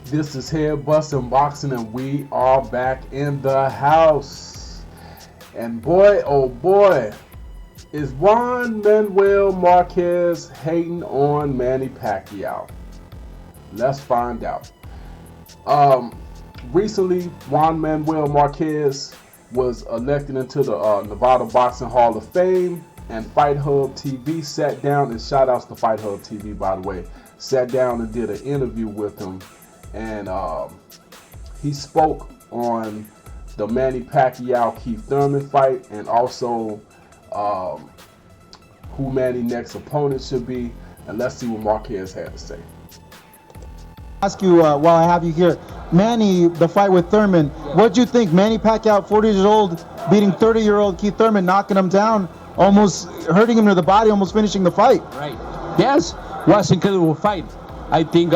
This is Head Bustin' Boxing, and we are back in the house. And boy, oh boy, is Juan Manuel Marquez hating on Manny Pacquiao? Let's find out. Recently, Juan Manuel Marquez was elected into the Nevada Boxing Hall of Fame, and Fight Hub TV sat down, and shout outs to Fight Hub TV, by the way, sat down and did an interview with him. And he spoke on the Manny Pacquiao-Keith Thurman fight, and also who Manny's next opponent should be. And let's see what Marquez had to say. Ask you while I have you here, Manny, the fight with Thurman, what do you think? Manny Pacquiao, 40 years old, beating 30-year-old Keith Thurman, knocking him down, almost hurting him to the body, almost finishing the fight. Right. Yes, was incredible fight. I think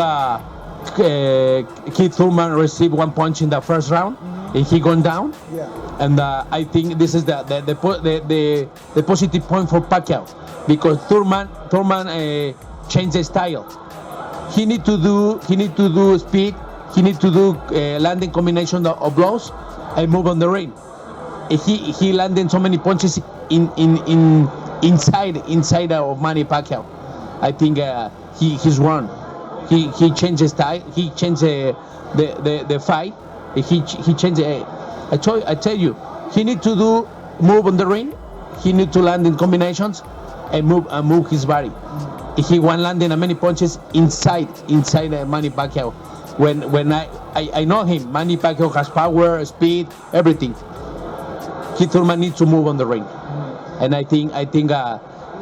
Keith Thurman received one punch in the first round, and he gone down. Yeah. And I think this is the positive point for Pacquiao, because Thurman changed the style. He need to do speed. He need to do landing combination of blows and move on the ring. He landed so many punches inside of Manny Pacquiao. I think he's wrong. He changed the style. He changed the fight. He changed. I tell you, he need to move on the ring. He need to land in combinations and move his body. He won landing many punches inside Manny Pacquiao. When I know him, Manny Pacquiao has power, speed, everything. Keith Thurman needs to move on the ring, and I think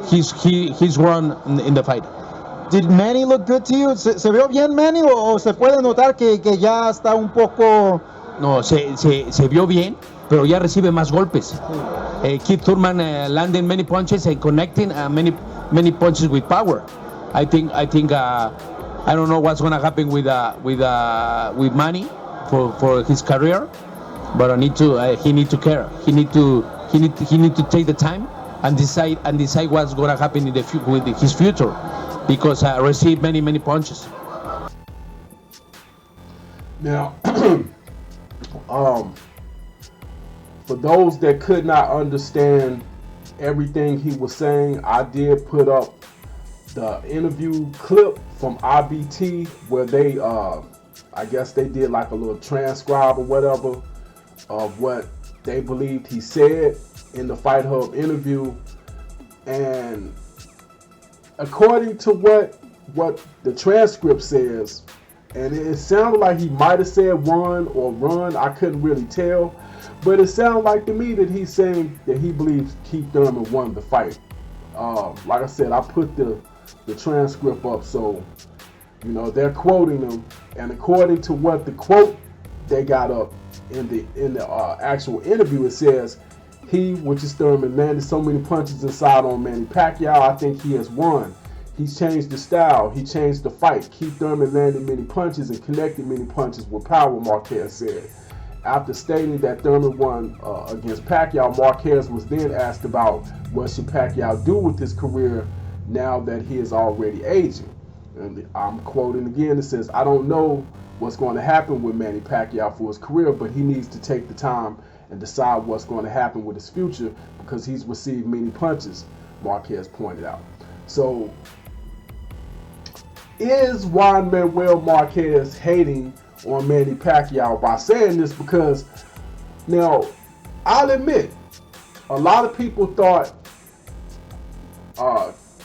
he's won in the fight. Did Manny look good to you? ¿Se vio bien Manny o se puede notar que ya está un poco? No, se vio bien, pero ya recibe más golpes. Keith Thurman landing many punches and connecting many punches with power. I think I don't know what's gonna happen with Manny for his career, but he need to care. He need to take the time and decide what's gonna happen with his future, because received many punches. Now, for those that could not understand everything he was saying, I did put up the interview clip from IBT where they, I guess they did like a little transcribe or whatever of what they believed he said in the Fight Hub interview. And according to what the transcript says, and it sounded like he might have said won or run, I couldn't really tell, but it sounded like to me that he's saying that he believes Keith Thurman won the fight. Like I said, I put the transcript up, so you know they're quoting him, and according to what the quote they got up in the actual interview, it says he, which is Thurman, landed so many punches inside on Manny Pacquiao. I think he has won. He's changed the style. He changed the fight. Keith Thurman landed many punches and connected many punches with power, Marquez said. After stating that Thurman won against Pacquiao, Marquez was then asked about what should Pacquiao do with his career now that he is already aging. And I'm quoting again, it says, "I don't know what's going to happen with Manny Pacquiao for his career, but he needs to take the time and decide what's going to happen with his future because he's received many punches," Marquez pointed out. So, is Juan Manuel Marquez hating on Manny Pacquiao by saying this? Because now, I'll admit, a lot of people thought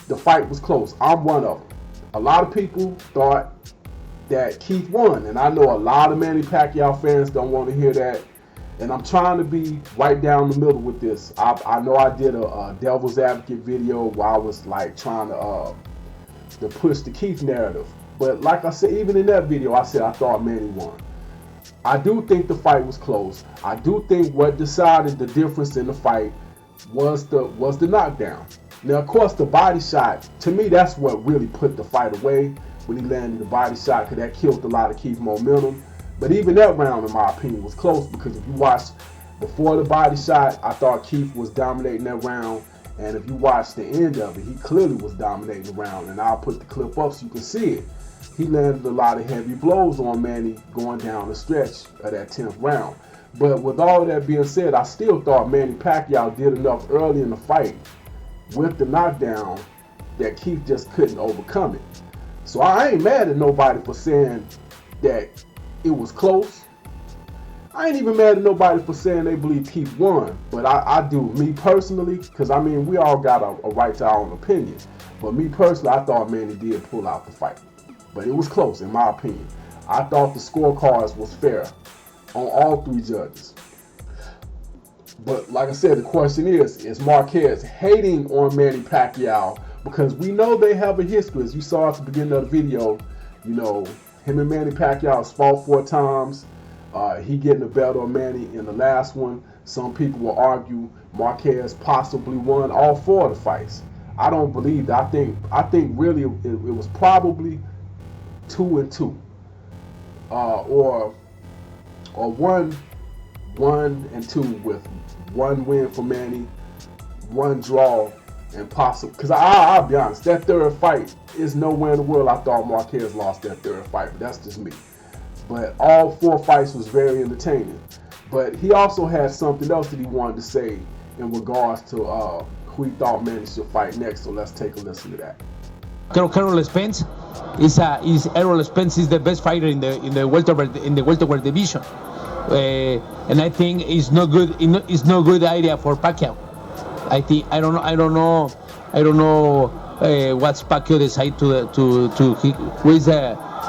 the fight was close. I'm one of them. A lot of people thought that Keith won, and I know a lot of Manny Pacquiao fans don't want to hear that, and I'm trying to be right down the middle with this. I know I did a devil's advocate video where I was like trying to push the Keith narrative, but like I said, even in that video, I said I thought Manny won. I do think the fight was close. I do think what decided the difference in the fight was the knockdown. Now, of course, the body shot, to me, that's what really put the fight away, when he landed the body shot, because that killed a lot of Keith's momentum. But even that round, in my opinion, was close, because if you watch before the body shot, I thought Keith was dominating that round. And if you watch the end of it, he clearly was dominating the round. And I'll put the clip up so you can see it. he landed a lot of heavy blows on Manny going down the stretch of that 10th round. But with all of that being said, I still thought Manny Pacquiao did enough early in the fight with the knockdown that Keith just couldn't overcome it. So I ain't mad at nobody for saying that it was close. I ain't even mad at nobody for saying they believe Keith won. But I do, me personally, because I mean, we all got a right to our own opinion. But me personally, I thought Manny did pull out the fight. But it was close, in my opinion. I thought the scorecards was fair on all three judges. But like I said, the question is Marquez hating on Manny Pacquiao? Because we know they have a history. As you saw at the beginning of the video, you know, him and Manny Pacquiao fought 4 times. He getting the belt on Manny in the last one. Some people will argue Marquez possibly won all 4 of the fights. I don't believe that. I think really it was probably 2-2, or 1-2 with 1 win for Manny, 1 draw, and possible. Because I'll be honest, that 3rd fight is nowhere in the world I thought Marquez lost that 3rd fight, but that's just me. But all 4 fights was very entertaining. But he also had something else that he wanted to say in regards to who he thought Manny should fight next. So let's take a listen to that. Errol Spence Errol Spence is the best fighter in the welterweight division, and I think it's no good idea for Pacquiao. I don't know what's Pacquiao decide to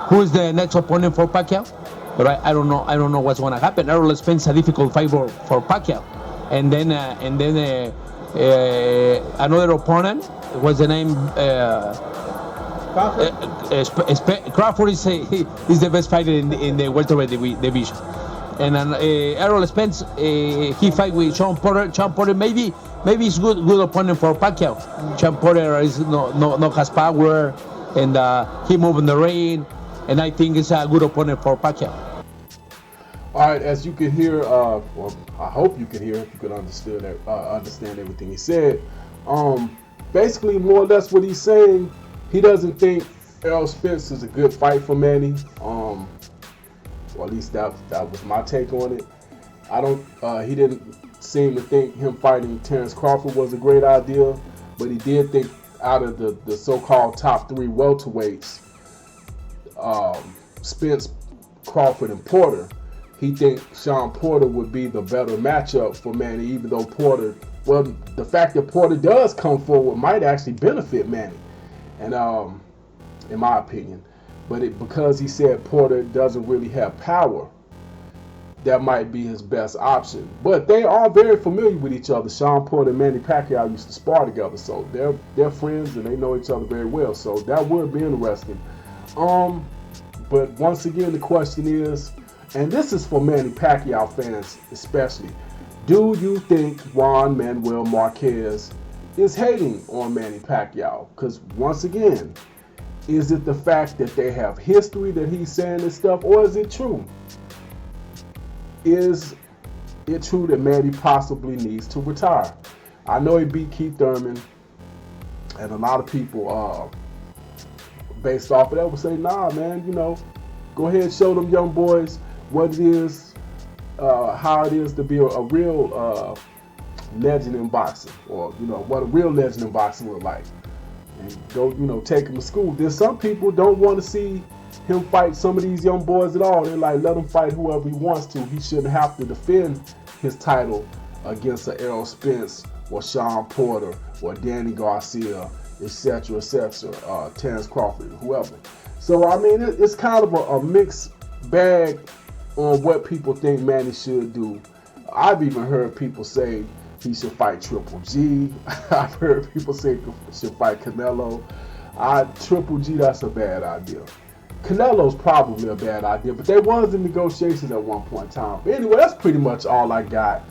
who is the next opponent for Pacquiao. But I don't know what's gonna happen. Errol Spence a difficult fight for Pacquiao, and then another opponent. What's the name? Crawford is the best fighter in the welterweight division, and Errol Spence he fight with Sean Porter. Sean Porter maybe is good opponent for Pacquiao. Sean Porter is no has power, and he move in the ring, and I think it's a good opponent for Pacquiao. All right, as you can hear, well, I hope you can hear if you could understand everything he said. Basically, more or less what he's saying, he doesn't think Errol Spence is a good fight for Manny. Or at least that was my take on it. He didn't seem to think him fighting Terrence Crawford was a great idea, but he did think out of the so-called top 3 welterweights, Spence, Crawford, and Porter, he thinks Sean Porter would be the better matchup for Manny, even though the fact that Porter does come forward might actually benefit Manny, and in my opinion. But because he said Porter doesn't really have power, that might be his best option. But they are very familiar with each other. Sean Porter and Manny Pacquiao used to spar together, so they're friends and they know each other very well. So that would be interesting. But once again, the question is, and this is for Manny Pacquiao fans especially, do you think Juan Manuel Marquez is hating on Manny Pacquiao? Because once again, is it the fact that they have history that he's saying this stuff, or is it true? Is it true that Manny possibly needs to retire? I know he beat Keith Thurman, and a lot of people, based off of that, would say, nah, man, go ahead and show them young boys what it is, how it is to be a real legend in boxing, or what a real legend in boxing look like, and go take him to school. There's some people don't want to see him fight some of these young boys at all. They're like, let him fight whoever he wants to. He shouldn't have to defend his title against an Errol Spence or Sean Porter or Danny Garcia, etc., Terrence Crawford, whoever. So I mean, it's kind of a mixed bag on what people think Manny should do. I've even heard people say he should fight Triple G. I've heard people say he should fight Canelo. Triple G, that's a bad idea. Canelo's probably a bad idea, but there was in negotiations at one point in time. But anyway, that's pretty much all I got.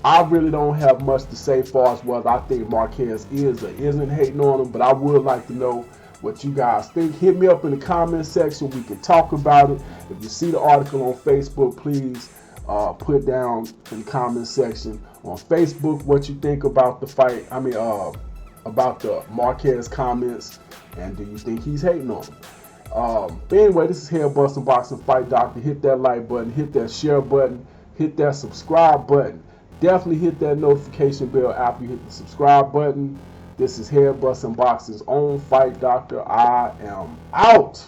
I really don't have much to say as far as whether I think Marquez is or isn't hating on him, but I would like to know what you guys think. Hit me up in the comment section. We can talk about it. If you see the article on Facebook, please put down in the comment section on Facebook what you think about the fight. about the Marquez comments, and do you think he's hating on him? But anyway, this is Head Busting Boxing Fight Doctor. Hit that like button, hit that share button, hit that subscribe button. Definitely hit that notification bell after you hit the subscribe button. This is Head Busting Boxing's own Fight Doctor. I am out.